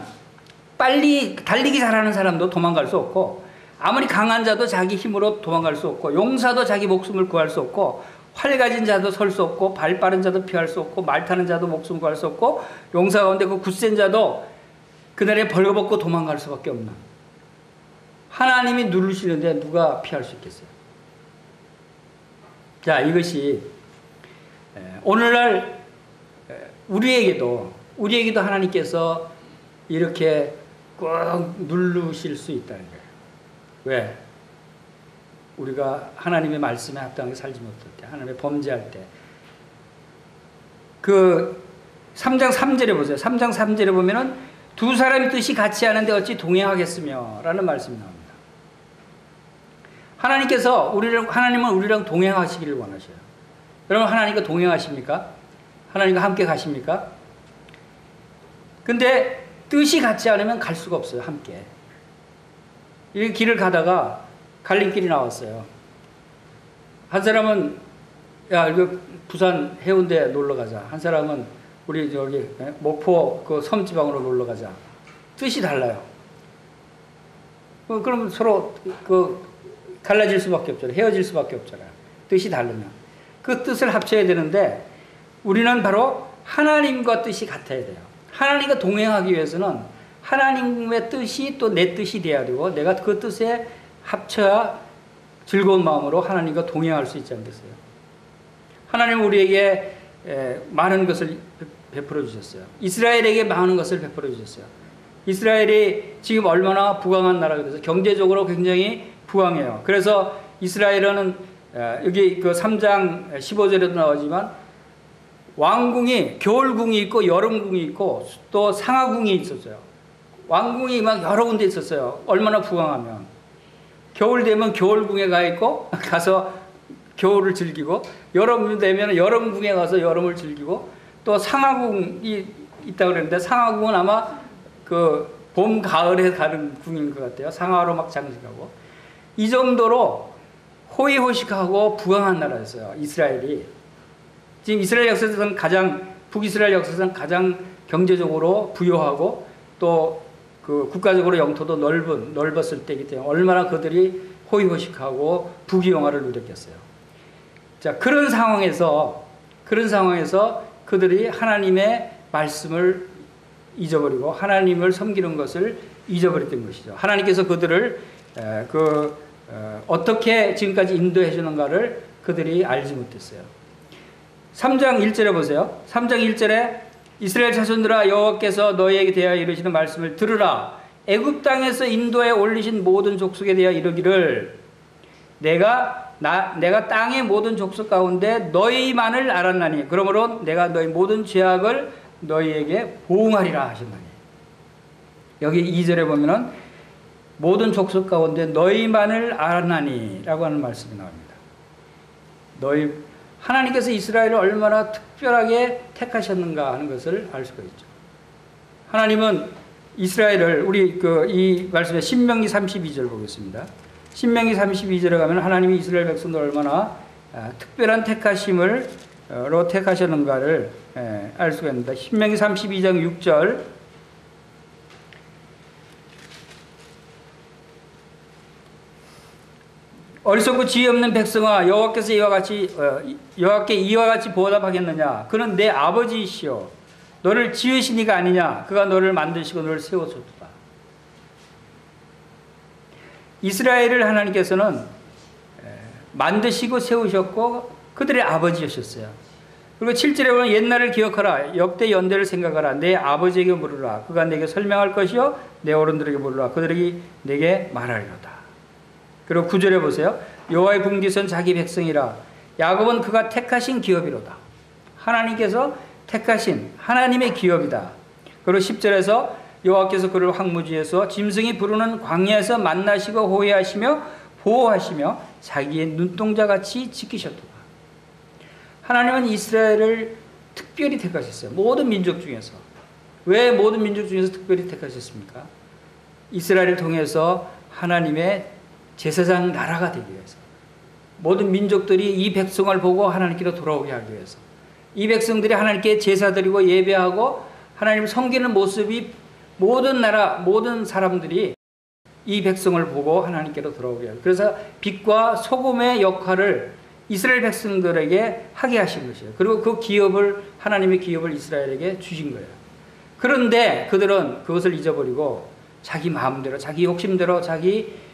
빨리 달리기 잘하는 사람도 도망갈 수 없고, 아무리 강한 자도 자기 힘으로 도망갈 수 없고, 용사도 자기 목숨을 구할 수 없고, 활 가진 자도 설 수 없고, 발 빠른 자도 피할 수 없고, 말 타는 자도 목숨 구할 수 없고, 용사 가운데 그 굳센 자도 그날에 벌거벗고 도망갈 수밖에 없는, 하나님이 누르시는데 누가 피할 수 있겠어요? 자, 이것이 오늘날 우리에게도 하나님께서 이렇게 꼭 누르실 수 있다는 거예요. 왜? 우리가 하나님의 말씀에 합당하게 살지 못할 때, 하나님의 범죄할 때. 그 3장 3절에 보세요. 3장 3절에 보면은 두 사람의 뜻이 같이 하는데 어찌 동행하겠으며 라는 말씀이 나옵니다. 하나님은 우리랑 동행하시기를 원하셔요. 여러분, 하나님과 동행하십니까? 하나님과 함께 가십니까? 근데 뜻이 같지 않으면 갈 수가 없어요, 함께. 이 길을 가다가 갈림길이 나왔어요. 한 사람은 야, 이거 부산 해운대 놀러 가자. 한 사람은 우리 저기 목포 그 섬지방으로 놀러 가자. 뜻이 달라요. 그럼 서로 갈라질 수밖에 없잖아요. 헤어질 수밖에 없잖아요. 뜻이 다르면. 그 뜻을 합쳐야 되는데 우리는 바로 하나님과 뜻이 같아야 돼요. 하나님과 동행하기 위해서는 하나님의 뜻이 또 내 뜻이 돼야 되고, 내가 그 뜻에 합쳐야 즐거운 마음으로 하나님과 동행할 수 있지 않겠어요? 하나님은 우리에게 많은 것을 베풀어 주셨어요. 이스라엘에게 많은 것을 베풀어 주셨어요. 이스라엘이 지금 얼마나 부강한 나라가 돼서 경제적으로 굉장히 부강해요. 그래서 이스라엘은 여기 그 3장 15절에도 나오지만 왕궁이 겨울궁이 있고 여름궁이 있고 또 상하궁이 있었어요. 왕궁이 막 여러 군데 있었어요. 얼마나 부강하면. 겨울 되면 겨울궁에 가 있고 가서 겨울을 즐기고, 여름 되면 여름궁에 가서 여름을 즐기고, 또 상하궁이 있다고 그랬는데 상하궁은 아마 그 봄, 가을에 가는 궁인 것 같아요. 상하로 막 장식하고. 이 정도로 호의호식하고 부강한 나라였어요. 이스라엘이. 지금 이스라엘 역사에서는 북이스라엘 역사에서는 가장 경제적으로 부유하고 또 그 국가적으로 영토도 넓었을 때이기 때문에 얼마나 그들이 호의호식하고 부귀영화를 누렸겠어요. 자, 그런 상황에서 그들이 하나님의 말씀을 잊어버리고 하나님을 섬기는 것을 잊어버렸던 것이죠. 하나님께서 그들을 어떻게 지금까지 인도해 주는가를 그들이 알지 못했어요. 3장 1절에 보세요. 3장 1절에 이스라엘 자손들아 여호와께서 너희에게 대하여 이르시는 말씀을 들으라. 애굽 땅에서 인도에 올리신 모든 족속에 대하여 이르기를 내가 땅의 모든 족속 가운데 너희만을 알았나니 그러므로 내가 너희 모든 죄악을 너희에게 보응하리라 하셨나니. 여기 2절에 보면은 모든 족속 가운데 너희만을 알았나니 라고 하는 말씀이 나옵니다. 하나님께서 이스라엘을 얼마나 특별하게 택하셨는가 하는 것을 알 수가 있죠. 하나님은 이스라엘을 이 말씀에 신명기 32절 보겠습니다. 신명기 32절에 가면 하나님이 이스라엘 백성들 얼마나 특별한 택하심으로 택하셨는가를 알 수가 있습니다. 신명기 32장 6절 어리석고 지혜 없는 백성아 여호와께 이와 같이 보답하겠느냐. 그는 내 아버지이시오 너를 지으신 이가 아니냐. 그가 너를 만드시고 너를 세우셨도다. 이스라엘을 하나님께서는 만드시고 세우셨고 그들의 아버지였어요. 그리고 7절에 보면 옛날을 기억하라. 역대 연대를 생각하라. 내 아버지에게 물으라. 그가 내게 설명할 것이요 내 어른들에게 물으라. 그들이 내게 말하리로다. 그리고 9절에 보세요. 여호와의 분깃은 자기 백성이라. 야곱은 그가 택하신 기업이로다. 하나님께서 택하신 하나님의 기업이다. 그리고 10절에서 여호와께서 그를 황무지에서 짐승이 부르는 광야에서 만나시고 호위하시며 보호하시며 자기의 눈동자같이 지키셨도다. 하나님은 이스라엘을 특별히 택하셨어요. 모든 민족 중에서. 왜 모든 민족 중에서 특별히 택하셨습니까? 이스라엘을 통해서 하나님의 제사장 나라가 되기 위해서. 모든 민족들이 이 백성을 보고 하나님께로 돌아오게 하기 위해서. 이 백성들이 하나님께 제사 드리고 예배하고 하나님을 섬기는 모습이 모든 나라, 모든 사람들이 이 백성을 보고 하나님께로 돌아오게 하고. 그래서 빛과 소금의 역할을 이스라엘 백성들에게 하게 하신 것이에요. 그리고 그 기업을, 하나님의 기업을 이스라엘에게 주신 거예요. 그런데 그들은 그것을 잊어버리고 자기 마음대로, 자기 욕심대로, 자기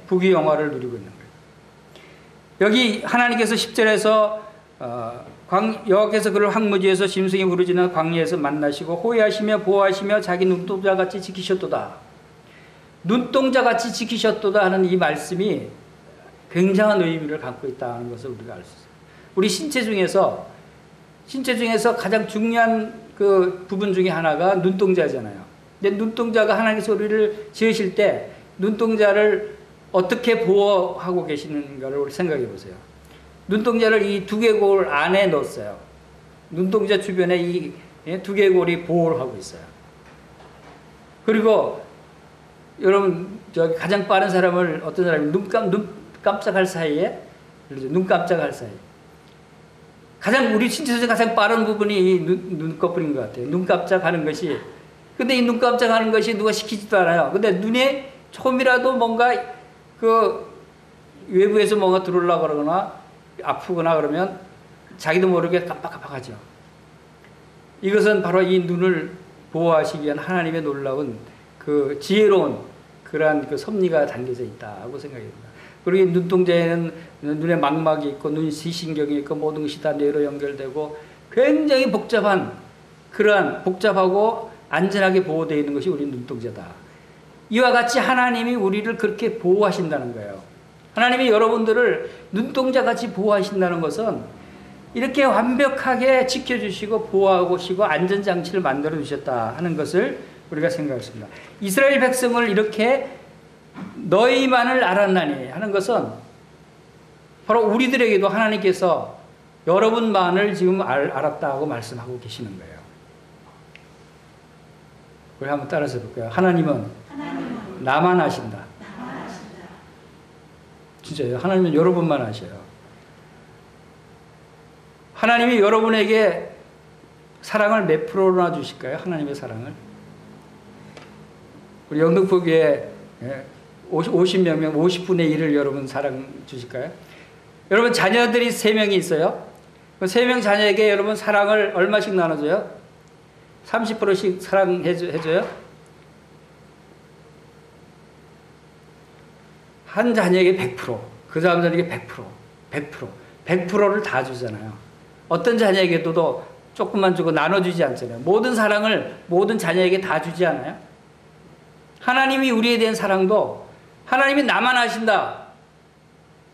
부귀영화를 누리고 있는 거예요. 여기 하나님께서 10절에서 여호와께서 그를 황무지에서 짐승이 부르짖는 광야에서 만나시고 호위하시며 보호하시며 자기 눈동자같이 지키셨도다. 눈동자같이 지키셨도다 하는 이 말씀이 굉장한 의미를 갖고 있다는 것을 우리가 알 수 있어요. 우리 신체 중에서 가장 중요한 그 부분 중에 하나가 눈동자잖아요. 근데 눈동자가 하나님께서 우리를 지으실 때 눈동자를 어떻게 보호하고 계시는가를 우리 생각해 보세요. 눈동자를 이 두개골 안에 넣었어요. 눈동자 주변에 이 두개골이 보호를 하고 있어요. 그리고 여러분 가장 빠른 사람을 어떤 사람이 눈 깜짝할 사이에 가장 우리 신체에서 가장 빠른 부분이 이 눈꺼풀인 것 같아요. 눈 깜짝하는 것이. 근데 이 눈 깜짝하는 것이 누가 시키지도 않아요. 근데 눈에 조금이라도 뭔가 그 외부에서 뭔가 들어오려고 그러거나 아프거나 그러면 자기도 모르게 깜빡깜빡하죠. 이것은 바로 이 눈을 보호하시기 위한 하나님의 놀라운 그 지혜로운 그러한 그 섭리가 담겨져 있다고 생각이 듭니다. 그리고 이 눈동자에는 눈에 망막이 있고 눈시신경이 있고 모든 것이 다 뇌로 연결되고 굉장히 복잡하고 안전하게 보호되어 있는 것이 우리 눈동자다. 이와 같이 하나님이 우리를 그렇게 보호하신다는 거예요. 하나님이 여러분들을 눈동자같이 보호하신다는 것은 이렇게 완벽하게 지켜주시고 보호하시고 안전장치를 만들어 주셨다 하는 것을 우리가 생각했습니다. 이스라엘 백성을 이렇게 너희만을 알았나니 하는 것은 바로 우리들에게도 하나님께서 여러분만을 지금 알았다고 말씀하고 계시는 거예요. 우리 한번 따라서 볼까요? 하나님은 나만 아신다. 진짜요. 하나님은 여러분만 아셔요. 하나님이 여러분에게 사랑을 몇 프로나 주실까요? 하나님의 사랑을. 우리 영등포교회 50명, 50분의 1을 여러분 사랑 주실까요? 여러분 자녀들이 3명이 있어요. 그 3명 자녀에게 여러분 사랑을 얼마씩 나눠줘요? 30%씩 사랑해줘요? 한 자녀에게 100%, 그 다음 자녀에게 100%, 100%를 다 주잖아요. 어떤 자녀에게도 조금만 주고 나눠주지 않잖아요. 모든 사랑을 모든 자녀에게 다 주지 않아요? 하나님이 우리에 대한 사랑도 하나님이 나만 아신다.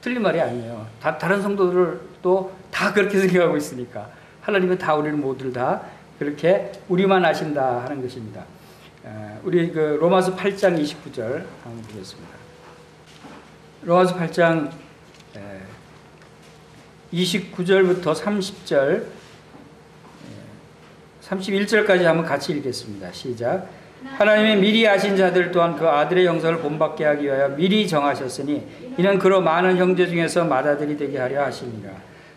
틀린 말이 아니에요. 다른 성도들도 다 그렇게 생각하고 있으니까. 하나님은 다 우리를 모두를 다 그렇게 우리만 아신다 하는 것입니다. 우리 그 로마서 8장 29절 한번 보겠습니다. 로마서 8장 29절부터 30절 31절까지 한번 같이 읽겠습니다. 시작. 하나님의 미리 아신 자들 또한 그 아들의 형상을 본받게 하기 위하여 미리 정하셨으니 이는 그로 많은 형제 중에서 맏아들이 되게 하려 하심이라.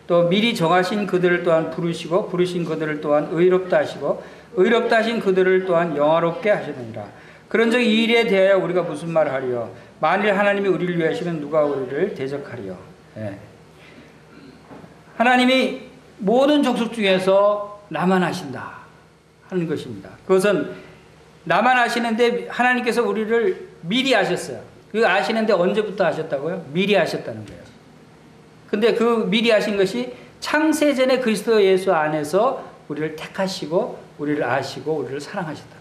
또 미리 정하신 그들을 또한 부르시고 부르신 그들을 또한 의롭다 하시고 의롭다 하신 그들을 또한 영화롭게 하시느니라. 그런즉 이 일에 대하여 우리가 무슨 말을 하리요? 만일 하나님이 우리를 위하시면 누가 우리를 대적하리요? 하나님이 모든 족속 중에서 나만 아신다 하는 것입니다. 그것은 나만 아시는데 하나님께서 우리를 미리 아셨어요. 그 아시는데 언제부터 아셨다고요? 미리 아셨다는 거예요. 근데 그 미리 아신 것이 창세전에 그리스도 예수 안에서 우리를 택하시고 우리를 아시고 우리를 사랑하셨다.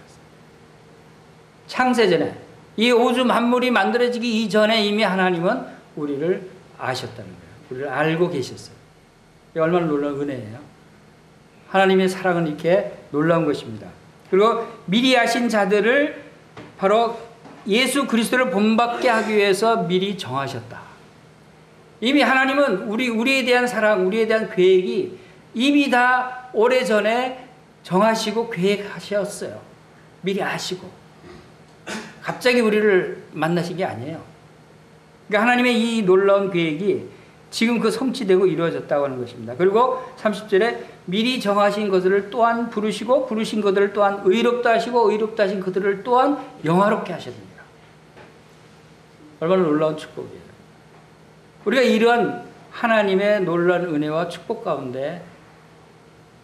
창세전에 이 우주 만물이 만들어지기 이전에 이미 하나님은 우리를 아셨다는 거예요. 우리를 알고 계셨어요. 이게 얼마나 놀라운 은혜예요. 하나님의 사랑은 이렇게 놀라운 것입니다. 그리고 미리 아신 자들을 바로 예수 그리스도를 본받게 하기 위해서 미리 정하셨다. 이미 하나님은 우리에 대한 사랑, 우리에 대한 계획이 이미 다 오래전에 정하시고 계획하셨어요. 미리 아시고. 갑자기 우리를 만나신 게 아니에요. 그러니까 하나님의 이 놀라운 계획이 지금 그 성취되고 이루어졌다고 하는 것입니다. 그리고 30절에 미리 정하신 것들을 또한 부르시고 부르신 것들을 또한 의롭다 하시고 의롭다 하신 그들을 또한 영화롭게 하셨습니다. 얼마나 놀라운 축복이에요. 우리가 이러한 하나님의 놀라운 은혜와 축복 가운데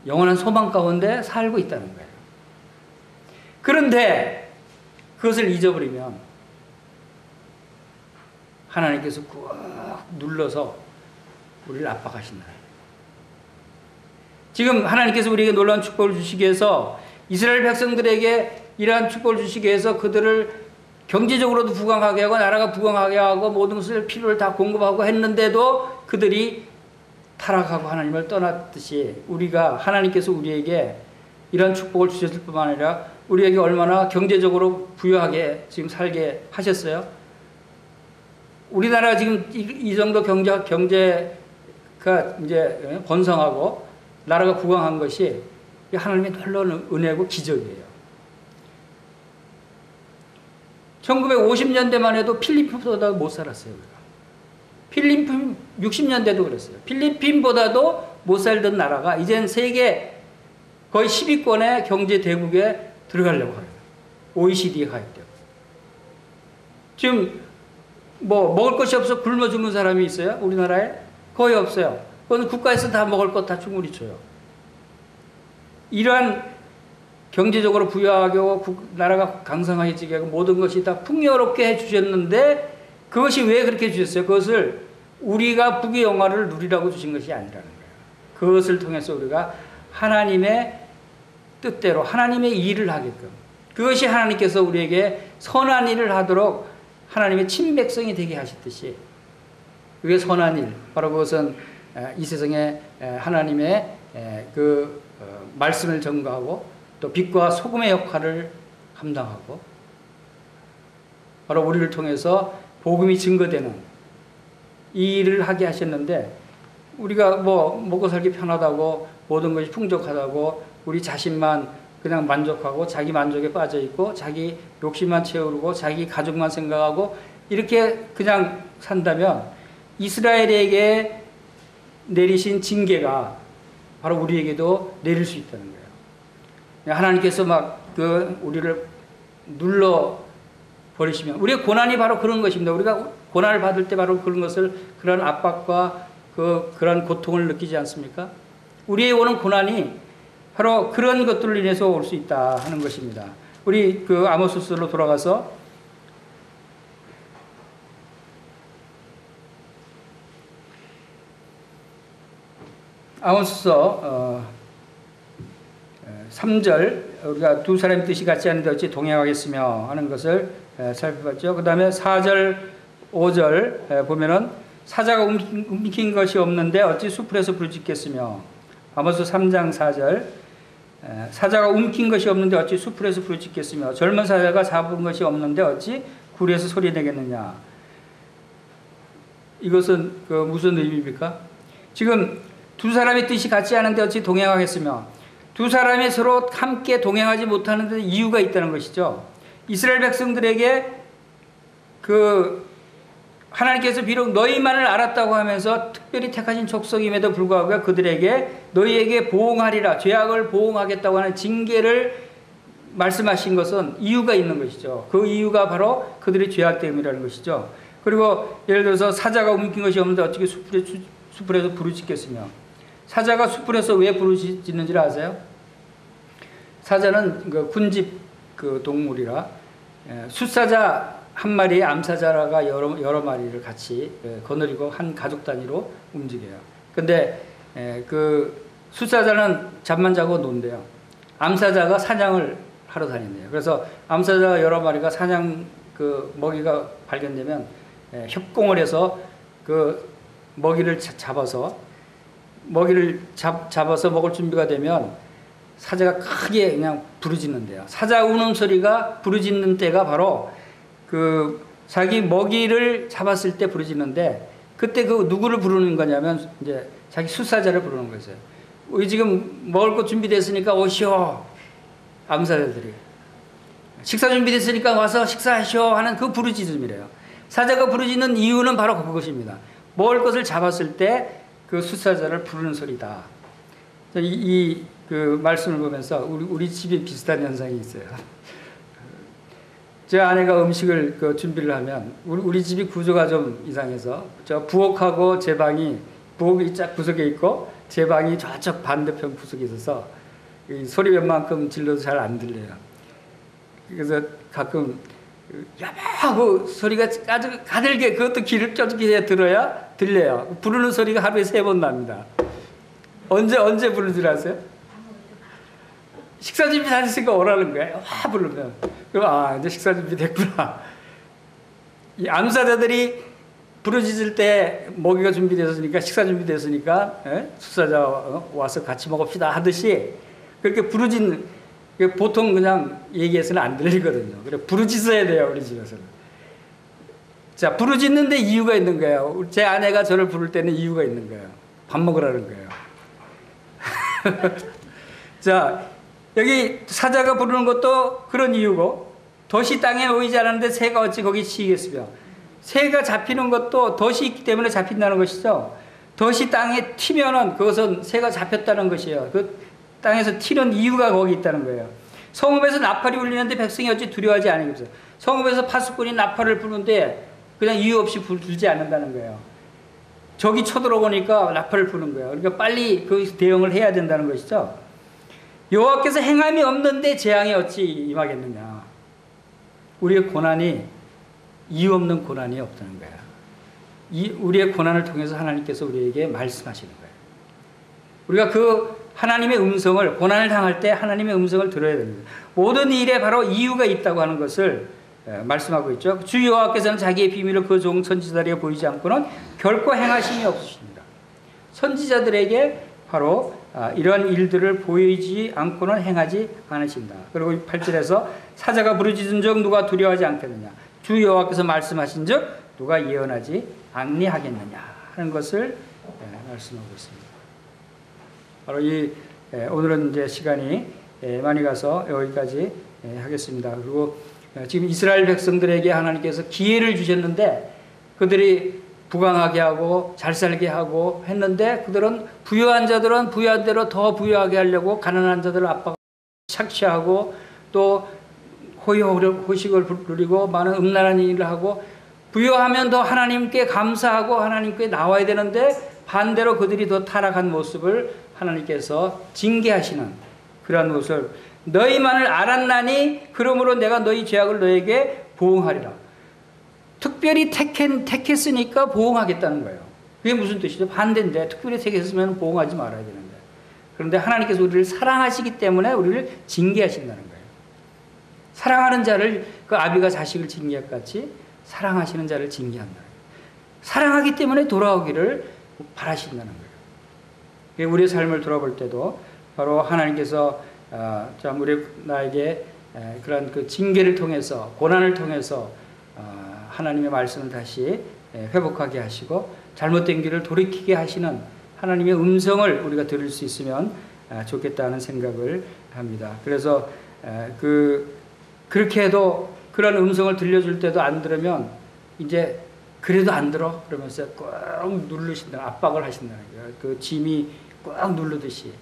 영원한 소망 가운데 살고 있다는 거예요. 그런데 그것을 잊어버리면 하나님께서 꾹 눌러서 우리를 압박하신다. 지금 하나님께서 우리에게 놀라운 축복을 주시기 위해서 이스라엘 백성들에게 이러한 축복을 주시기 위해서 그들을 경제적으로도 부강하게 하고 나라가 부강하게 하고 모든 것을 필요를 다 공급하고 했는데도 그들이 타락하고 하나님을 떠났듯이 우리가 하나님께서 우리에게 이런 축복을 주셨을 뿐만 아니라 우리에게 얼마나 경제적으로 부유하게 지금 살게 하셨어요. 우리나라가 지금 이 정도 경제가 이제 번성하고 나라가 부강한 것이 하나님의 놀라운 은혜고 기적이에요. 1950년대만 해도 필리핀보다 못 살았어요. 우리가. 필리핀 60년대도 그랬어요. 필리핀보다도 못 살던 나라가 이젠 세계 거의 10위권의 경제 대국에 들어가려고 해요. OECD에 가입되고. 지금 뭐 먹을 것이 없어 굶어 죽는 사람이 있어요? 우리나라에? 거의 없어요. 그건 국가에서 다 먹을 것 다 충분히 줘요. 이러한 경제적으로 부유하고 나라가 강성해지게 하고 모든 것이 다 풍요롭게 해주셨는데 그것이 왜 그렇게 주셨어요? 그것을 우리가 부귀 영화를 누리라고 주신 것이 아니라는 거예요. 그것을 통해서 우리가 하나님의 뜻대로 하나님의 일을 하게끔 그것이 하나님께서 우리에게 선한 일을 하도록 하나님의 친백성이 되게 하셨듯이 그게 선한 일, 바로 그것은 이 세상에 하나님의 그 말씀을 전가하고 또 빛과 소금의 역할을 감당하고 바로 우리를 통해서 복음이 증거되는 이 일을 하게 하셨는데 우리가 뭐 먹고 살기 편하다고, 모든 것이 풍족하다고, 우리 자신만 그냥 만족하고 자기 만족에 빠져 있고 자기 욕심만 채우고 자기 가족만 생각하고 이렇게 그냥 산다면 이스라엘에게 내리신 징계가 바로 우리에게도 내릴 수 있다는 거예요. 하나님께서 막 우리를 눌러 버리시면, 우리의 고난이 바로 그런 것입니다. 우리가 고난을 받을 때 바로 그런 것을, 그런 압박과 그런 고통을 느끼지 않습니까? 우리의 오는 고난이 바로 그런 것들로 인해서 올 수 있다 하는 것입니다. 우리 아모스서로 돌아가서 아모스서 3절, 우리가 두 사람의 뜻이 같지 않은데 어찌 동행하겠으며 하는 것을 살펴봤죠. 그 다음에 4절, 5절 보면은 사자가 움킨 것이 없는데 어찌 수풀에서 부르짖겠으며, 아모스 3장 4절, 사자가 움킨 것이 없는데 어찌 수풀에서 부르짖겠으며, 젊은 사자가 잡은 것이 없는데 어찌 굴에서 소리내겠느냐. 이것은 무슨 의미입니까? 지금 두 사람의 뜻이 같지 않은데 어찌 동행하겠으며, 두 사람이 서로 함께 동행하지 못하는 데 이유가 있다는 것이죠. 이스라엘 백성들에게 하나님께서 비록 너희만을 알았다고 하면서 특별히 택하신 족속임에도 불구하고 그들에게 너희에게 보응하리라, 죄악을 보응하겠다고 하는 징계를 말씀하신 것은 이유가 있는 것이죠. 그 이유가 바로 그들의 죄악 때문이라는 것이죠. 그리고 예를 들어서 사자가 움킨 것이 없는데 어떻게 수풀에서 부르짖겠으며, 사자가 수풀에서 왜 부르짖는지를 아세요? 사자는 군집 동물이라 숫사자 한 마리에 암사자가 여러 마리를 같이 거느리고 한 가족 단위로 움직여요. 근데 숫사자는 잠만 자고 논대요. 암사자가 사냥을 하러 다닌대요. 그래서 암사자가 여러 마리가 사냥 먹이가 발견되면 협공을 해서 먹이를 잡아서 먹을 준비가 되면 사자가 크게 그냥 부르짖는데요. 사자 우는 소리가 부르짖는 때가 바로 자기 먹이를 잡았을 때 부르짖는데, 그때 누구를 부르는 거냐면 이제 자기 숫사자를 부르는 거였어요. 우리 지금 먹을 거 준비됐으니까 오시오. 암사자들이 식사 준비됐으니까 와서 식사하시오 하는 그 부르짖음이래요. 사자가 부르짖는 이유는 바로 그것입니다. 먹을 것을 잡았을 때 그 숫사자를 부르는 소리다. 이 말씀을 보면서 우리 집에 비슷한 현상이 있어요. 제 아내가 음식을 준비를 하면 우리 집이 구조가 좀 이상해서 부엌하고 제 방이, 부엌이 쫙 구석에 있고 제 방이 저쪽 반대편 구석에 있어서 소리 웬만큼 질러도 잘 안 들려요. 그래서 가끔 야하고 소리가 아주 가늘게, 그것도 귀를 쫑긋해 들어야 들려요. 부르는 소리가 하루에 3번 납니다. 언제 부르는 줄 아세요? 식사 준비 다 됐으니까 오라는 거예요. 와 부르면. 그럼 이제 식사 준비 됐구나. 이 암사자들이 부르짖을 때 먹이가 준비됐으니까, 식사 준비됐으니까 숫사자 와서 같이 먹읍시다 하듯이 그렇게 부르짖는, 보통 그냥 얘기해서는 안 들리거든요. 그래 부르짖어야 돼요, 우리 집에서는. 자, 부르짖는데 이유가 있는 거예요. 제 아내가 저를 부를 때는 이유가 있는 거예요. 밥 먹으라는 거예요. 자, 여기 사자가 부르는 것도 그런 이유고, 덫이 땅에 놓이지 않았는데 새가 어찌 거기 치이겠으며, 새가 잡히는 것도 덫이 있기 때문에 잡힌다는 것이죠. 덫이 땅에 튀면은 그것은 새가 잡혔다는 것이에요. 그 땅에서 튀는 이유가 거기 있다는 거예요. 성읍에서 나팔이 울리는데 백성이 어찌 두려워하지 않으겠어요. 성읍에서 파수꾼이 나팔을 부는데 그냥 이유 없이 불지 않는다는 거예요. 적이 쳐들어오니까 나팔을 부는 거예요. 그러니까 빨리 그 대응을 해야 된다는 것이죠. 여호와께서 행함이 없는데 재앙이 어찌 임하겠느냐. 우리의 고난이 이유 없는 고난이 없다는 거예요. 우리의 고난을 통해서 하나님께서 우리에게 말씀하시는 거예요. 우리가 하나님의 음성을, 고난을 당할 때 하나님의 음성을 들어야 됩니다. 모든 일에 바로 이유가 있다고 하는 것을 말씀하고 있죠. 주 여호와께서는 자기의 비밀을 그 종 선지자들에게 보이지 않고는 결코 행하심이 없으십니다. 선지자들에게 바로 이러한 일들을 보이지 않고는 행하지 않으신다. 그리고 8절에서 사자가 부르짖은 적 누가 두려워하지 않겠느냐. 주 여호와께서 말씀하신 적 누가 예언하지 않니하겠느냐 하는 것을 말씀하고 있습니다. 바로 오늘은 이제 시간이 많이 가서 여기까지 하겠습니다. 그리고 지금 이스라엘 백성들에게 하나님께서 기회를 주셨는데 그들이 부강하게 하고 잘 살게 하고 했는데 그들은 부유한 자들은 부유한 대로 더 부유하게 하려고 가난한 자들을 압박 착취하고 또 호식을 누리고 많은 음란한 일을 하고 부유하면 더 하나님께 감사하고 하나님께 나와야 되는데 반대로 그들이 더 타락한 모습을 하나님께서 징계하시는 그러한 것을 너희만을 알았나니 그러므로 내가 너희 죄악을 너에게 보응하리라. 특별히 택했으니까 보응하겠다는 거예요. 그게 무슨 뜻이죠? 반대인데 특별히 택했으면 보응하지 말아야 되는데. 그런데 하나님께서 우리를 사랑하시기 때문에 우리를 징계하신다는 거예요. 사랑하는 자를 그 아비가 자식을 징계할 같이 사랑하시는 자를 징계한다. 사랑하기 때문에 돌아오기를 바라신다는 거예요. 우리의 삶을 돌아볼 때도 바로 하나님께서 참 나에게 그런 그 징계를 통해서 고난을 통해서 하나님의 말씀을 다시 회복하게 하시고 잘못된 길을 돌이키게 하시는 하나님의 음성을 우리가 들을 수 있으면 좋겠다는 생각을 합니다. 그래서 그렇게 해도 그런 음성을 들려줄 때도 안 들으면 이제 그래도 안 들어 그러면서 꾹 누르신다, 압박을 하신다는 거예요. 그 짐이 꾹 누르듯이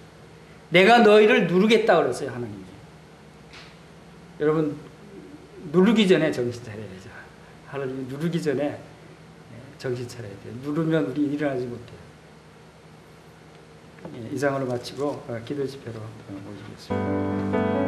내가 너희를 누르겠다 그랬어요, 하나님이. 여러분 누르기 전에 정신 차려야 되죠. 하나님이 누르기 전에 정신 차려야 돼요. 누르면 우리 일어나지 못해요. 이상으로 마치고 기도 집회로 모시겠습니다.